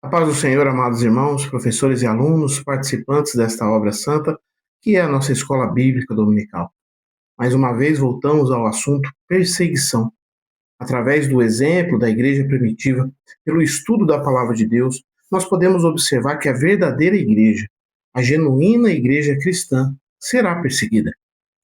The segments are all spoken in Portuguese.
A paz do Senhor, amados irmãos, professores e alunos, participantes desta obra santa, que é a nossa escola bíblica dominical. Mais uma vez voltamos ao assunto perseguição. Através do exemplo da igreja primitiva, pelo estudo da palavra de Deus, nós podemos observar que a verdadeira igreja, a genuína igreja cristã, será perseguida.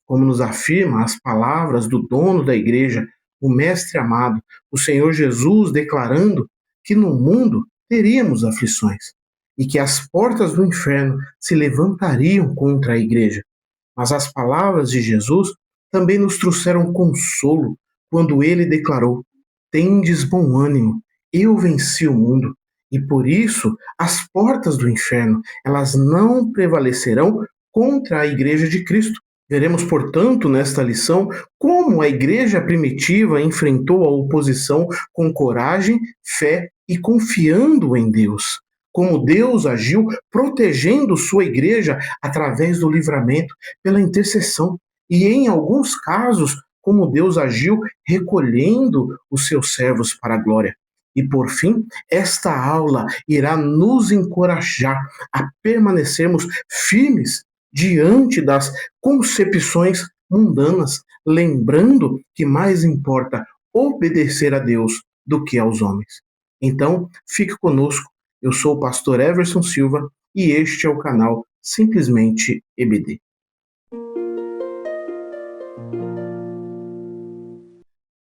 Como nos afirma as palavras do dono da igreja, o Mestre amado, o Senhor Jesus, declarando que no mundo teríamos aflições e que as portas do inferno se levantariam contra a igreja. Mas as palavras de Jesus também nos trouxeram consolo quando ele declarou: Tendes bom ânimo, eu venci o mundo. E por isso as portas do inferno, elas não prevalecerão contra a igreja de Cristo. Veremos, portanto, nesta lição, como a igreja primitiva enfrentou a oposição com coragem, fé e confiando em Deus. Como Deus agiu protegendo sua igreja através do livramento, pela intercessão. E em alguns casos, como Deus agiu recolhendo os seus servos para a glória. E por fim, esta aula irá nos encorajar a permanecermos firmes diante das concepções mundanas, lembrando que mais importa obedecer a Deus do que aos homens. Então, fique conosco. Eu sou o pastor Everson Silva e este é o canal Simplesmente EBD.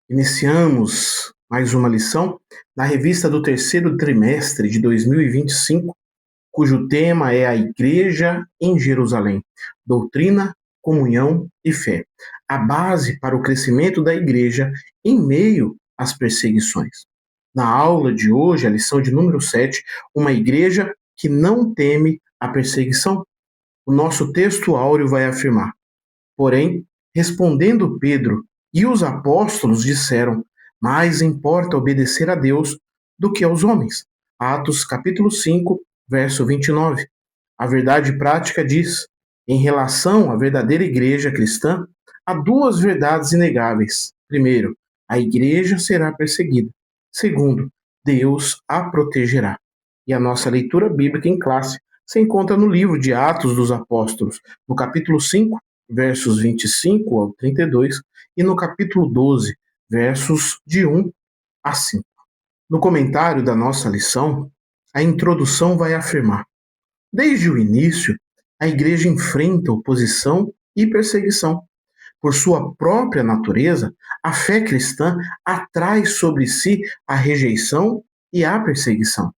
Iniciamos mais uma lição na revista do terceiro trimestre de 2025, cujo tema é a Igreja em Jerusalém, doutrina, comunhão e fé, a base para o crescimento da igreja em meio às perseguições. Na aula de hoje, a lição de número 7, uma igreja que não teme a perseguição. O nosso texto áureo vai afirmar: Porém, respondendo Pedro e os apóstolos disseram: Mais importa obedecer a Deus do que aos homens. Atos capítulo 5, verso 29. A verdade prática diz: em relação à verdadeira igreja cristã, há duas verdades inegáveis. Primeiro, a igreja será perseguida. Segundo, Deus a protegerá. E a nossa leitura bíblica em classe se encontra no livro de Atos dos Apóstolos, no capítulo 5, versos 25 ao 32, e no capítulo 12, versos de 1 a 5. No comentário da nossa lição, a introdução vai afirmar: desde o início, a igreja enfrenta oposição e perseguição. Por sua própria natureza, a fé cristã atrai sobre si a rejeição e a perseguição.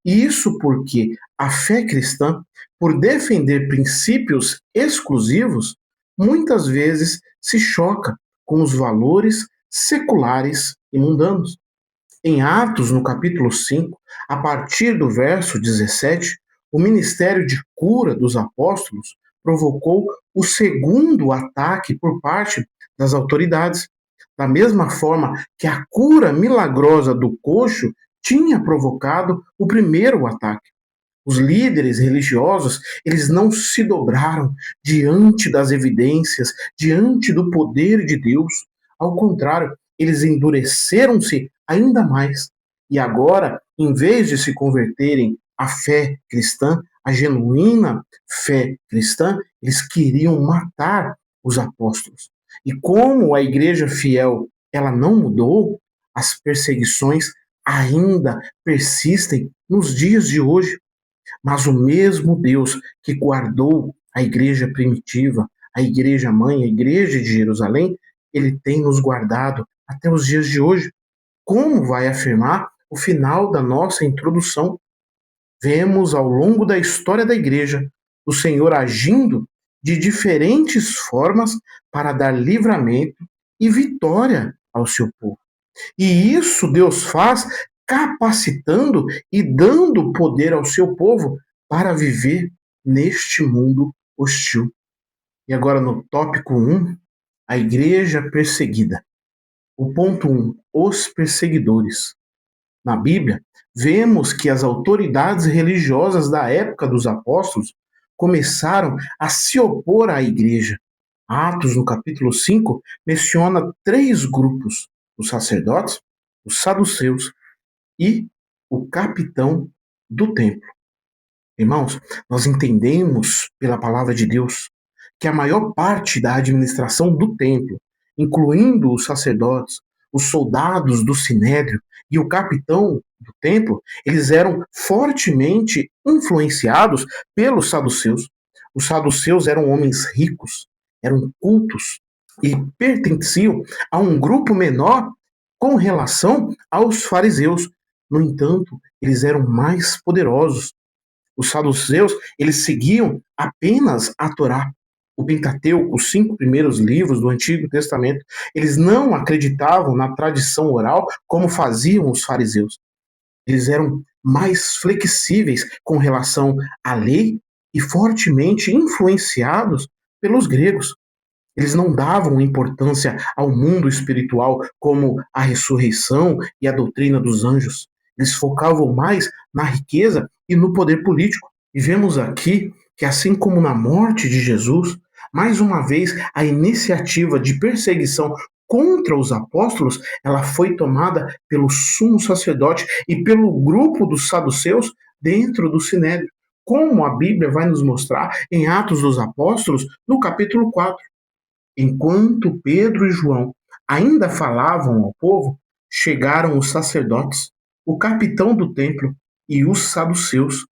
E isso porque a fé cristã, por defender princípios exclusivos, muitas vezes se choca com os valores seculares e mundanos. Em Atos, no capítulo 5, a partir do verso 17, o ministério de cura dos apóstolos provocou o segundo ataque por parte das autoridades. Da mesma forma que a cura milagrosa do coxo tinha provocado o primeiro ataque. Os líderes religiosos, eles não se dobraram diante das evidências, diante do poder de Deus. Ao contrário, eles endureceram-se ainda mais. E agora, em vez de se converterem à fé cristã, a genuína fé cristã, eles queriam matar os apóstolos. E como a igreja fiel, ela não mudou, as perseguições ainda persistem nos dias de hoje. Mas o mesmo Deus que guardou a igreja primitiva, a igreja mãe, a igreja de Jerusalém, ele tem nos guardado até os dias de hoje. Como vai afirmar o final da nossa introdução? Vemos ao longo da história da igreja o Senhor agindo de diferentes formas para dar livramento e vitória ao seu povo. E isso Deus faz capacitando e dando poder ao seu povo para viver neste mundo hostil. E agora no tópico 1, a igreja perseguida. O ponto 1, os perseguidores. Na Bíblia, vemos que as autoridades religiosas da época dos apóstolos começaram a se opor à igreja. Atos, no capítulo 5, menciona 3 grupos: os sacerdotes, os saduceus e o capitão do templo. Irmãos, nós entendemos pela palavra de Deus que a maior parte da administração do templo, incluindo os sacerdotes, os soldados do sinédrio e o capitão do templo, eles eram fortemente influenciados pelos saduceus. Os saduceus eram homens ricos, eram cultos e pertenciam a um grupo menor com relação aos fariseus. No entanto, eles eram mais poderosos. Os saduceus, eles seguiam apenas a Torá, o Pentateuco, os 5 primeiros livros do Antigo Testamento. Eles não acreditavam na tradição oral como faziam os fariseus. Eles eram mais flexíveis com relação à lei e fortemente influenciados pelos gregos. Eles não davam importância ao mundo espiritual como a ressurreição e a doutrina dos anjos. Eles focavam mais na riqueza e no poder político. E vemos aqui que, assim como na morte de Jesus, mais uma vez a iniciativa de perseguição contra os apóstolos, ela foi tomada pelo sumo sacerdote e pelo grupo dos saduceus dentro do sinédrio, como a Bíblia vai nos mostrar em Atos dos Apóstolos, no capítulo 4. Enquanto Pedro e João ainda falavam ao povo, chegaram os sacerdotes, o capitão do templo e os saduceus,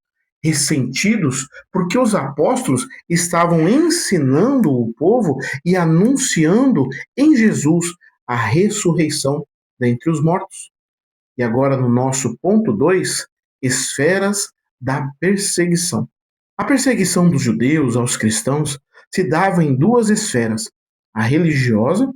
ressentidos porque os apóstolos estavam ensinando o povo e anunciando em Jesus a ressurreição dentre os mortos. E agora, no nosso ponto 2, esferas da perseguição. A perseguição dos judeus aos cristãos se dava em 2 esferas: a religiosa,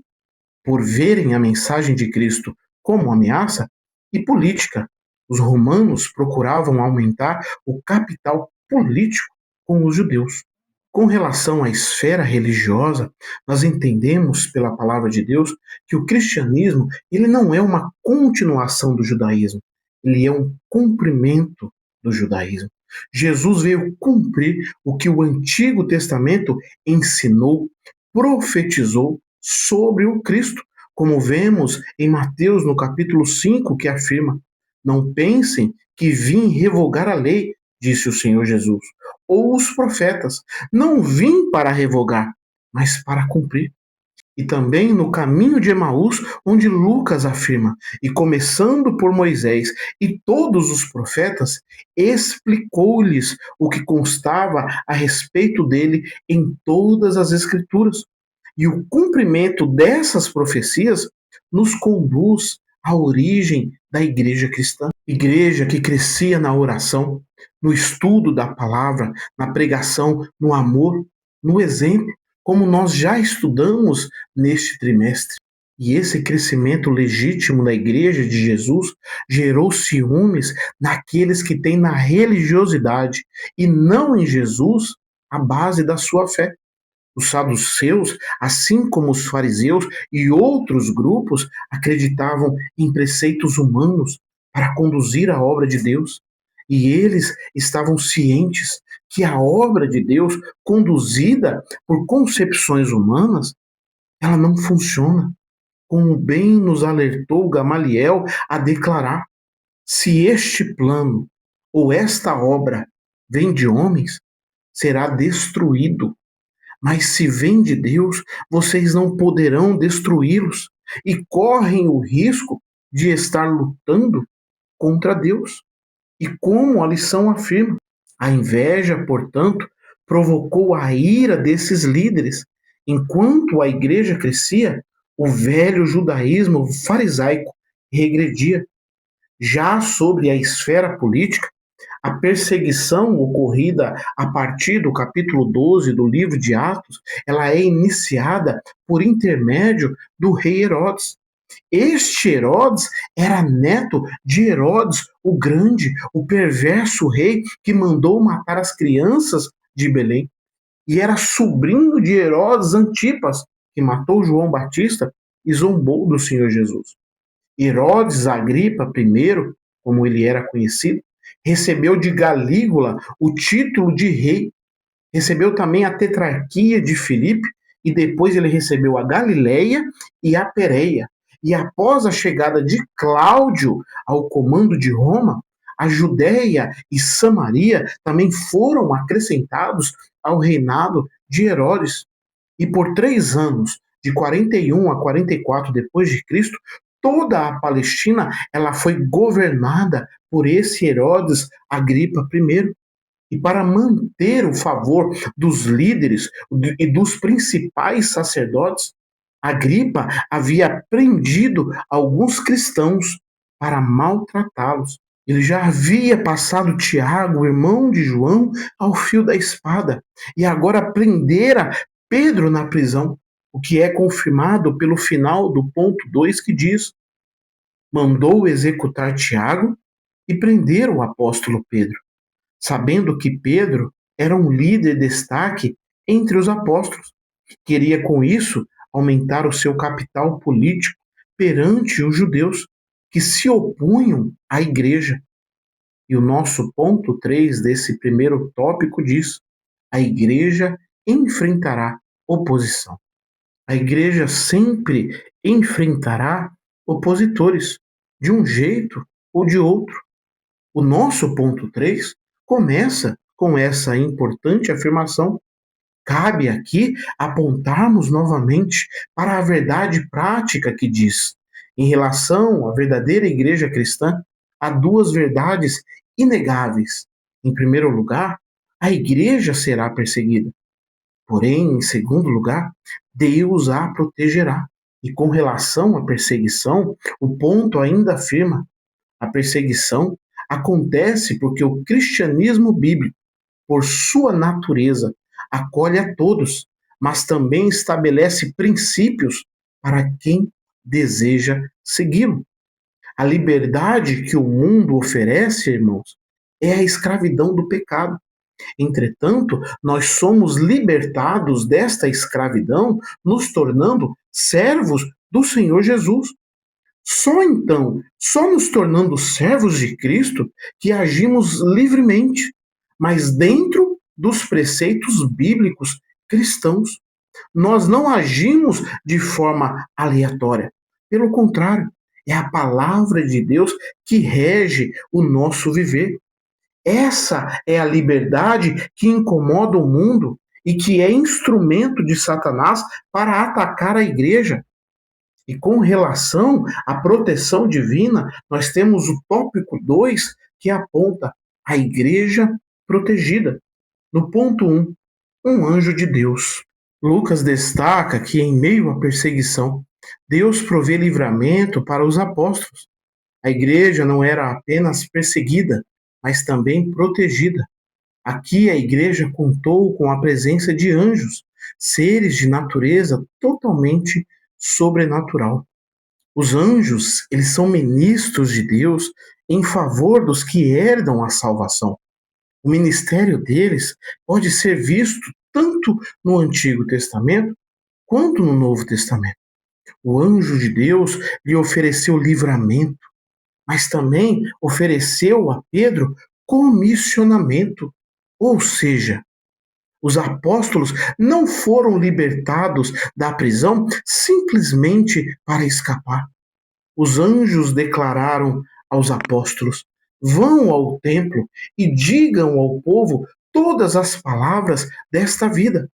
por verem a mensagem de Cristo como ameaça, e política. Os romanos procuravam aumentar o capital político com os judeus. Com relação à esfera religiosa, nós entendemos pela palavra de Deus que o cristianismo, ele não é uma continuação do judaísmo, ele é um cumprimento do judaísmo. Jesus veio cumprir o que o Antigo Testamento ensinou, profetizou sobre o Cristo, como vemos em Mateus no capítulo 5, que afirma: não pensem que vim revogar a lei, disse o Senhor Jesus, ou os profetas. Não vim para revogar, mas para cumprir. E também no caminho de Emaús, onde Lucas afirma: e começando por Moisés e todos os profetas, explicou-lhes o que constava a respeito dele em todas as Escrituras. E o cumprimento dessas profecias nos conduz à origem da igreja cristã. Igreja que crescia na oração, no estudo da palavra, na pregação, no amor, no exemplo, como nós já estudamos neste trimestre. E esse crescimento legítimo da igreja de Jesus gerou ciúmes naqueles que têm na religiosidade e não em Jesus a base da sua fé. Os saduceus, assim como os fariseus e outros grupos, acreditavam em preceitos humanos para conduzir a obra de Deus. E eles estavam cientes que a obra de Deus, conduzida por concepções humanas, ela não funciona. Como bem nos alertou Gamaliel a declarar: se este plano ou esta obra vem de homens, será destruído. Mas se vem de Deus, vocês não poderão destruí-los e correm o risco de estar lutando contra Deus. E como a lição afirma, a inveja, portanto, provocou a ira desses líderes. Enquanto a igreja crescia, o velho judaísmo farisaico regredia. Já sobre a esfera política, a perseguição ocorrida a partir do capítulo 12 do livro de Atos, ela é iniciada por intermédio do rei Herodes. Este Herodes era neto de Herodes o Grande, o perverso rei que mandou matar as crianças de Belém. E era sobrinho de Herodes Antipas, que matou João Batista e zombou do Senhor Jesus. Herodes Agripa I, como ele era conhecido, recebeu de Galígula o título de rei, recebeu também a tetrarquia de Filipe, e depois ele recebeu a Galileia e a Pérea. E após a chegada de Cláudio ao comando de Roma, a Judéia e Samaria também foram acrescentados ao reinado de Herodes. E por 3 anos, de 41 a 44 depois de Cristo, toda a Palestina ela foi governada por esse Herodes Agripa I. E para manter o favor dos líderes e dos principais sacerdotes, Agripa havia prendido alguns cristãos para maltratá-los. Ele já havia passado Tiago, irmão de João, ao fio da espada e agora prendera Pedro na prisão, o que é confirmado pelo final do ponto 2 que diz: mandou executar Tiago e prender o apóstolo Pedro, sabendo que Pedro era um líder de destaque entre os apóstolos. Queria com isso aumentar o seu capital político perante os judeus que se opunham à igreja. E o nosso ponto 3 desse primeiro tópico diz: a igreja enfrentará oposição. A igreja sempre enfrentará opositores, de um jeito ou de outro. O nosso ponto 3 começa com essa importante afirmação. Cabe aqui apontarmos novamente para a verdade prática que diz: em relação à verdadeira igreja cristã, há duas verdades inegáveis. Em primeiro lugar, a igreja será perseguida. Porém, em segundo lugar, Deus a protegerá. E com relação à perseguição, o ponto ainda afirma: a perseguição acontece porque o cristianismo bíblico, por sua natureza, acolhe a todos, mas também estabelece princípios para quem deseja segui-lo. A liberdade que o mundo oferece, irmãos, é a escravidão do pecado. Entretanto, nós somos libertados desta escravidão, nos tornando servos do Senhor Jesus. Só então, só nos tornando servos de Cristo, que agimos livremente, mas dentro dos preceitos bíblicos cristãos. Nós não agimos de forma aleatória. Pelo contrário, é a palavra de Deus que rege o nosso viver. Essa é a liberdade que incomoda o mundo e que é instrumento de Satanás para atacar a igreja. E com relação à proteção divina, nós temos o tópico 2 que aponta a igreja protegida. No ponto 1, um anjo de Deus. Lucas destaca que em meio à perseguição, Deus provê livramento para os apóstolos. A igreja não era apenas perseguida, mas também protegida. Aqui a igreja contou com a presença de anjos, seres de natureza totalmente sobrenatural. Os anjos, eles são ministros de Deus em favor dos que herdam a salvação. O ministério deles pode ser visto tanto no Antigo Testamento quanto no Novo Testamento. O anjo de Deus lhe ofereceu livramento, mas também ofereceu a Pedro comissionamento, ou seja, os apóstolos não foram libertados da prisão simplesmente para escapar. Os anjos declararam aos apóstolos: vão ao templo e digam ao povo todas as palavras desta vida.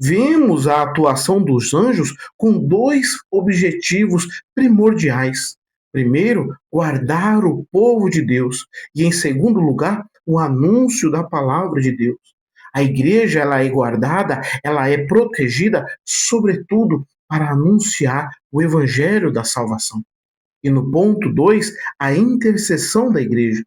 Vemos a atuação dos anjos com dois objetivos primordiais. Primeiro, guardar o povo de Deus, e em segundo lugar, o anúncio da palavra de Deus. A igreja ela é guardada, ela é protegida, sobretudo para anunciar o evangelho da salvação. E no ponto 2, a intercessão da igreja.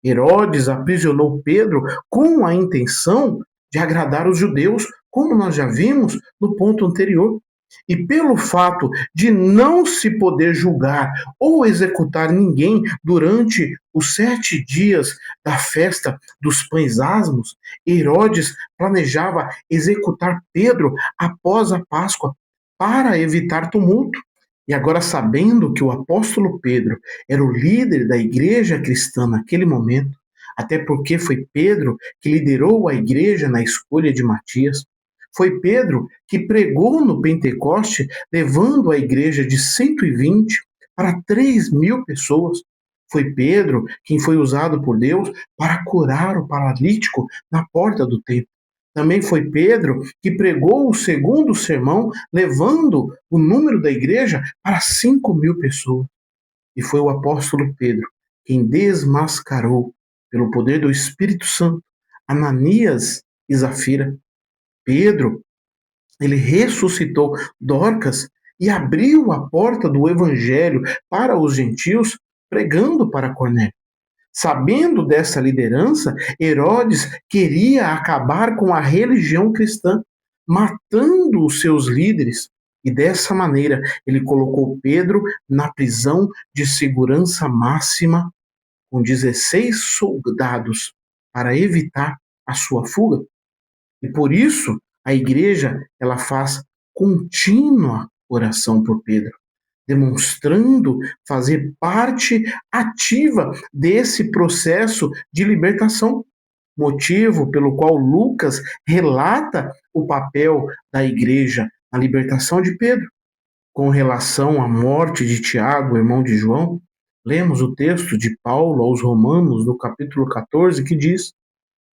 Herodes aprisionou Pedro com a intenção de agradar os judeus, como nós já vimos no ponto anterior. E pelo fato de não se poder julgar ou executar ninguém durante os 7 dias da festa dos pães asmos, Herodes planejava executar Pedro após a Páscoa para evitar tumulto. E agora, sabendo que o apóstolo Pedro era o líder da igreja cristã naquele momento, até porque foi Pedro que liderou a igreja na escolha de Matias, foi Pedro que pregou no Pentecoste, levando a igreja de 120 para 3.000 pessoas. Foi Pedro quem foi usado por Deus para curar o paralítico na porta do templo. Também foi Pedro que pregou o segundo sermão, levando o número da igreja para 5.000 pessoas. E foi o apóstolo Pedro quem desmascarou, pelo poder do Espírito Santo, Ananias e Zafira. Pedro, ele ressuscitou Dorcas e abriu a porta do evangelho para os gentios, pregando para Cornélio. Sabendo dessa liderança, Herodes queria acabar com a religião cristã, matando os seus líderes. E dessa maneira, ele colocou Pedro na prisão de segurança máxima, com 16 soldados, para evitar a sua fuga. E por isso, a igreja ela faz contínua oração por Pedro, demonstrando fazer parte ativa desse processo de libertação, motivo pelo qual Lucas relata o papel da igreja na libertação de Pedro. Com relação à morte de Tiago, irmão de João, lemos o texto de Paulo aos Romanos, no capítulo 14, que diz: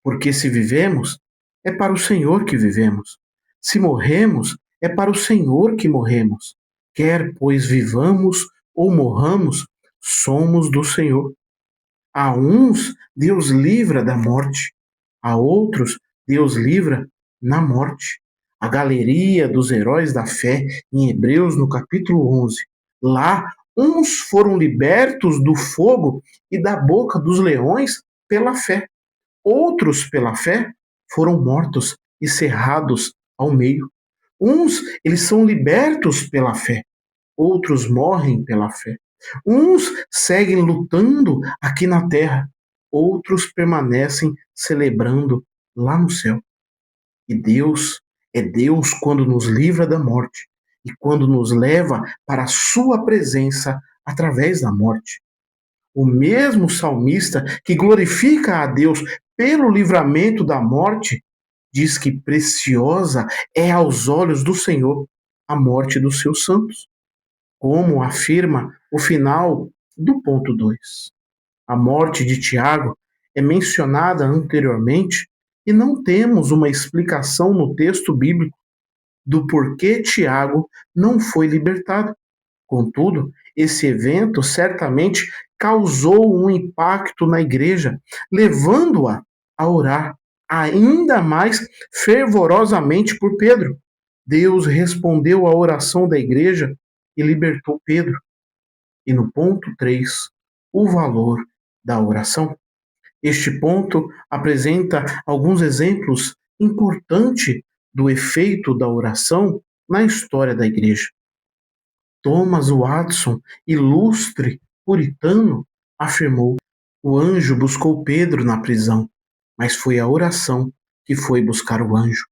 porque se vivemos, é para o Senhor que vivemos. Se morremos, é para o Senhor que morremos. Quer, pois, vivamos ou morramos, somos do Senhor. A uns, Deus livra da morte. A outros, Deus livra na morte. A galeria dos heróis da fé, em Hebreus, no capítulo 11. Lá, uns foram libertos do fogo e da boca dos leões pela fé. Outros, pela fé, foram mortos e cerrados ao meio. Uns, eles são libertos pela fé. Outros morrem pela fé. Uns seguem lutando aqui na terra. Outros permanecem celebrando lá no céu. E Deus é Deus quando nos livra da morte e quando nos leva para a sua presença através da morte. O mesmo salmista que glorifica a Deus pelo livramento da morte, diz que preciosa é aos olhos do Senhor a morte dos seus santos, como afirma o final do ponto 2. A morte de Tiago é mencionada anteriormente e não temos uma explicação no texto bíblico do porquê Tiago não foi libertado. Contudo, esse evento certamente causou um impacto na igreja, levando-a a orar ainda mais fervorosamente por Pedro. Deus respondeu à oração da igreja e libertou Pedro. E no ponto 3, o valor da oração. Este ponto apresenta alguns exemplos importantes do efeito da oração na história da igreja. Thomas Watson, ilustre puritano, afirmou: o anjo buscou Pedro na prisão, mas foi a oração que foi buscar o anjo.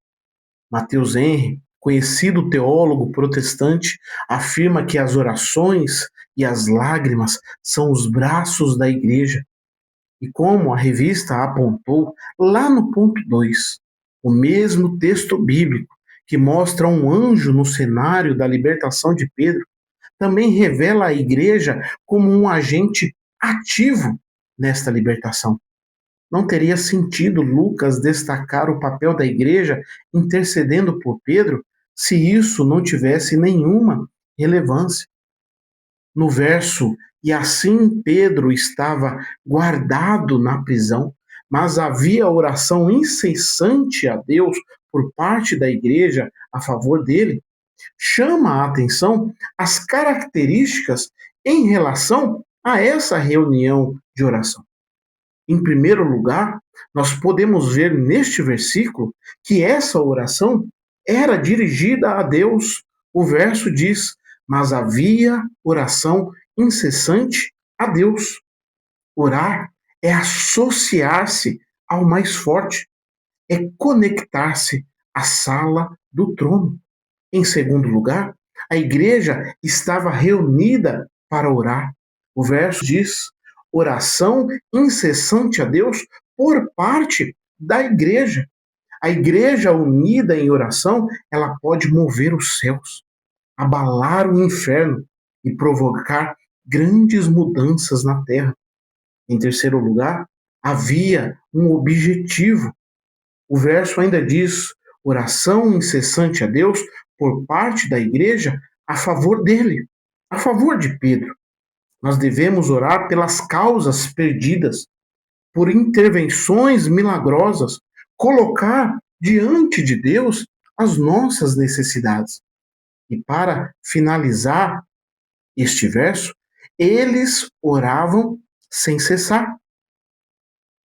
Matheus Henry, conhecido teólogo protestante, afirma que as orações e as lágrimas são os braços da igreja. E como a revista apontou lá no ponto 2, o mesmo texto bíblico que mostra um anjo no cenário da libertação de Pedro também revela a igreja como um agente ativo nesta libertação. Não teria sentido Lucas destacar o papel da igreja intercedendo por Pedro se isso não tivesse nenhuma relevância. No verso, e assim Pedro estava guardado na prisão, mas havia oração incessante a Deus por parte da igreja a favor dele, chama a atenção as características em relação a essa reunião de oração. Em primeiro lugar, nós podemos ver neste versículo que essa oração era dirigida a Deus. O verso diz: mas havia oração incessante a Deus. Orar é associar-se ao mais forte, é conectar-se à sala do trono. Em segundo lugar, a igreja estava reunida para orar. O verso diz: oração incessante a Deus por parte da igreja. A igreja unida em oração, ela pode mover os céus, abalar o inferno e provocar grandes mudanças na terra. Em terceiro lugar, havia um objetivo. O verso ainda diz: oração incessante a Deus por parte da igreja a favor dele, a favor de Pedro. Nós devemos orar pelas causas perdidas, por intervenções milagrosas, colocar diante de Deus as nossas necessidades. E para finalizar este verso, eles oravam sem cessar.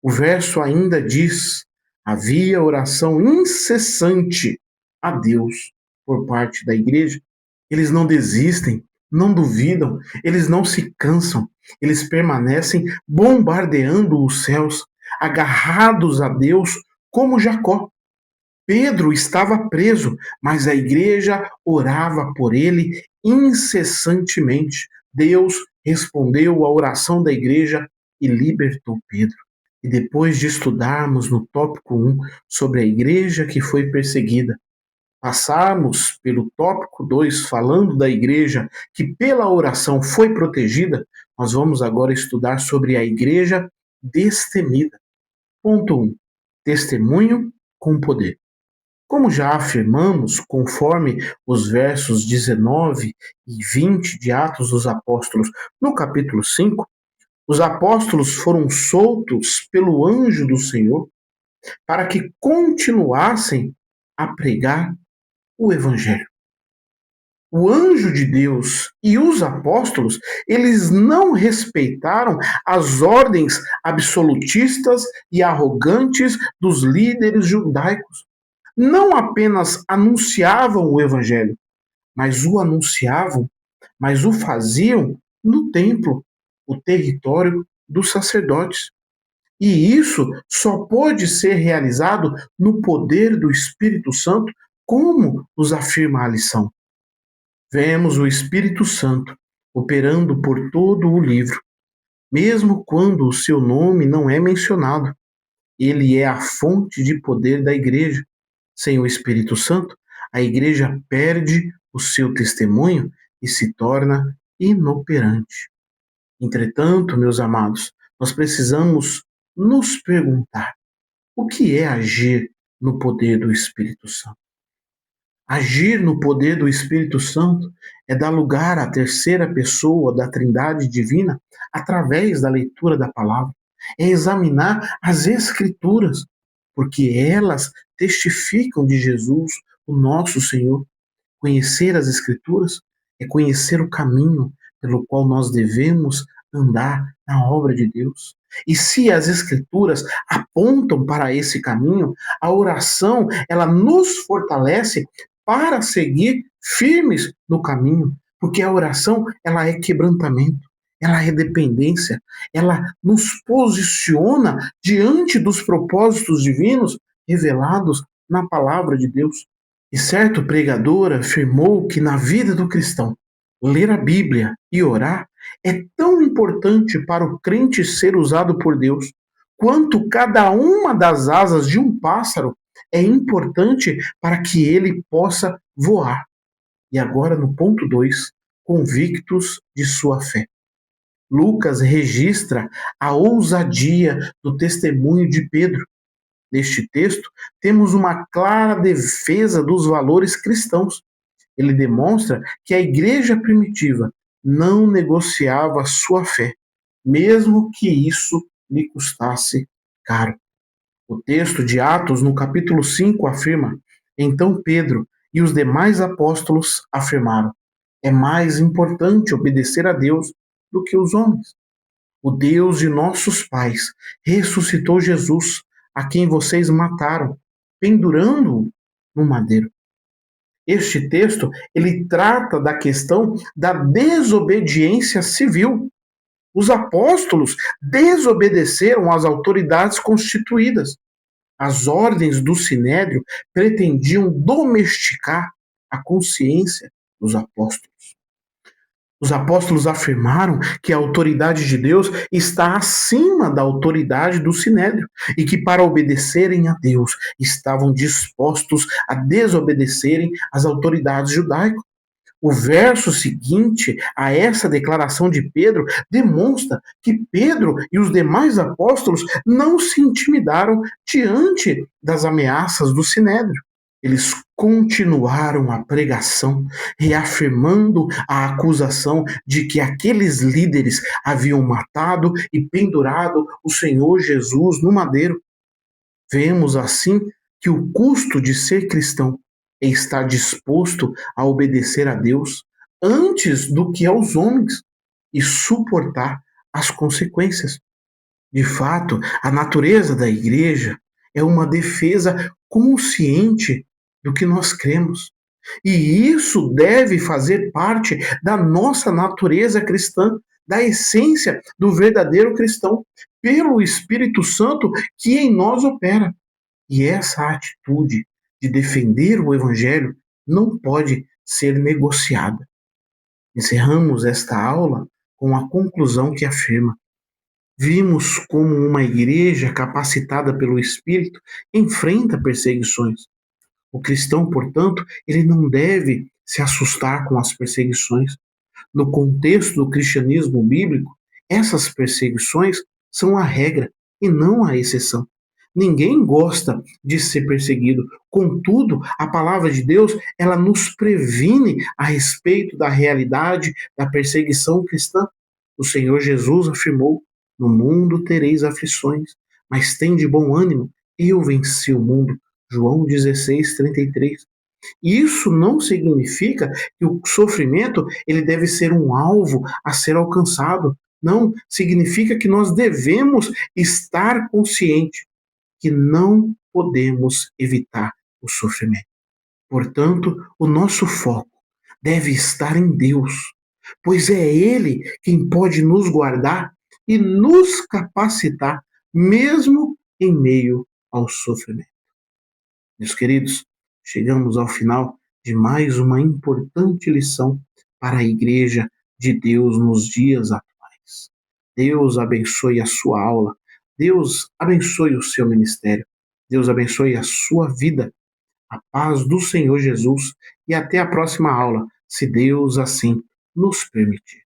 O verso ainda diz: havia oração incessante a Deus por parte da igreja. Eles não desistem, não duvidam, eles não se cansam, eles permanecem bombardeando os céus, agarrados a Deus como Jacó. Pedro estava preso, mas a igreja orava por ele incessantemente. Deus respondeu à oração da igreja e libertou Pedro. E depois de estudarmos no tópico 1 sobre a igreja que foi perseguida, passarmos pelo tópico 2 falando da igreja que pela oração foi protegida, nós vamos agora estudar sobre a igreja destemida. Ponto 1. Testemunho com poder. Como já afirmamos, conforme os versos 19 e 20 de Atos dos Apóstolos, no capítulo 5, os apóstolos foram soltos pelo anjo do Senhor para que continuassem a pregar o Evangelho. O anjo de Deus e os apóstolos, eles não respeitaram as ordens absolutistas e arrogantes dos líderes judaicos. Não apenas anunciavam o Evangelho, mas o faziam no templo, o território dos sacerdotes. E isso só pode ser realizado no poder do Espírito Santo, como nos afirma a lição. Vemos o Espírito Santo operando por todo o livro, mesmo quando o seu nome não é mencionado. Ele é a fonte de poder da igreja. Sem o Espírito Santo, a igreja perde o seu testemunho e se torna inoperante. Entretanto, meus amados, nós precisamos nos perguntar: o que é agir no poder do Espírito Santo? Agir no poder do Espírito Santo é dar lugar à terceira pessoa da Trindade Divina através da leitura da palavra. É examinar as Escrituras, porque elas testificam de Jesus, o nosso Senhor. Conhecer as Escrituras é conhecer o caminho pelo qual nós devemos andar na obra de Deus. E se as Escrituras apontam para esse caminho, a oração, ela nos fortalece para seguir firmes no caminho, porque a oração, ela é quebrantamento, ela é dependência, ela nos posiciona diante dos propósitos divinos revelados na palavra de Deus. E certo pregador afirmou que na vida do cristão, ler a Bíblia e orar é tão importante para o crente ser usado por Deus, quanto cada uma das asas de um pássaro é importante para que ele possa voar. E agora no ponto 2, convictos de sua fé. Lucas registra a ousadia do testemunho de Pedro. Neste texto, temos uma clara defesa dos valores cristãos. Ele demonstra que a igreja primitiva não negociava sua fé, mesmo que isso lhe custasse caro. O texto de Atos, no capítulo 5, afirma: então Pedro e os demais apóstolos afirmaram: é mais importante obedecer a Deus do que os homens. O Deus de nossos pais ressuscitou Jesus, a quem vocês mataram, pendurando-o no madeiro. Este texto, ele trata da questão da desobediência civil. Os apóstolos desobedeceram às autoridades constituídas. As ordens do Sinédrio pretendiam domesticar a consciência dos apóstolos. Os apóstolos afirmaram que a autoridade de Deus está acima da autoridade do Sinédrio e que para obedecerem a Deus estavam dispostos a desobedecerem às autoridades judaicas. O verso seguinte a essa declaração de Pedro demonstra que Pedro e os demais apóstolos não se intimidaram diante das ameaças do sinédrio. Eles continuaram a pregação, reafirmando a acusação de que aqueles líderes haviam matado e pendurado o Senhor Jesus no madeiro. Vemos assim que o custo de ser cristão é estar disposto a obedecer a Deus antes do que aos homens e suportar as consequências. De fato, a natureza da igreja é uma defesa consciente do que nós cremos. E isso deve fazer parte da nossa natureza cristã, da essência do verdadeiro cristão, pelo Espírito Santo que em nós opera. E essa atitude de defender o Evangelho não pode ser negociada. Encerramos esta aula com a conclusão que afirma: vimos como uma igreja capacitada pelo Espírito enfrenta perseguições. O cristão, portanto, ele não deve se assustar com as perseguições. No contexto do cristianismo bíblico, essas perseguições são a regra e não a exceção. Ninguém gosta de ser perseguido. Contudo, a palavra de Deus, ela nos previne a respeito da realidade da perseguição cristã. O Senhor Jesus afirmou: no mundo tereis aflições, mas tende bom ânimo, eu venci o mundo. João 16:33. Isso não significa que o sofrimento ele deve ser um alvo a ser alcançado. Não, significa que nós devemos estar conscientes que não podemos evitar o sofrimento. Portanto, o nosso foco deve estar em Deus, pois é Ele quem pode nos guardar e nos capacitar, mesmo em meio ao sofrimento. Meus queridos, chegamos ao final de mais uma importante lição para a Igreja de Deus nos dias atuais. Deus abençoe a sua aula, Deus abençoe o seu ministério, Deus abençoe a sua vida, a paz do Senhor Jesus e até a próxima aula, se Deus assim nos permitir.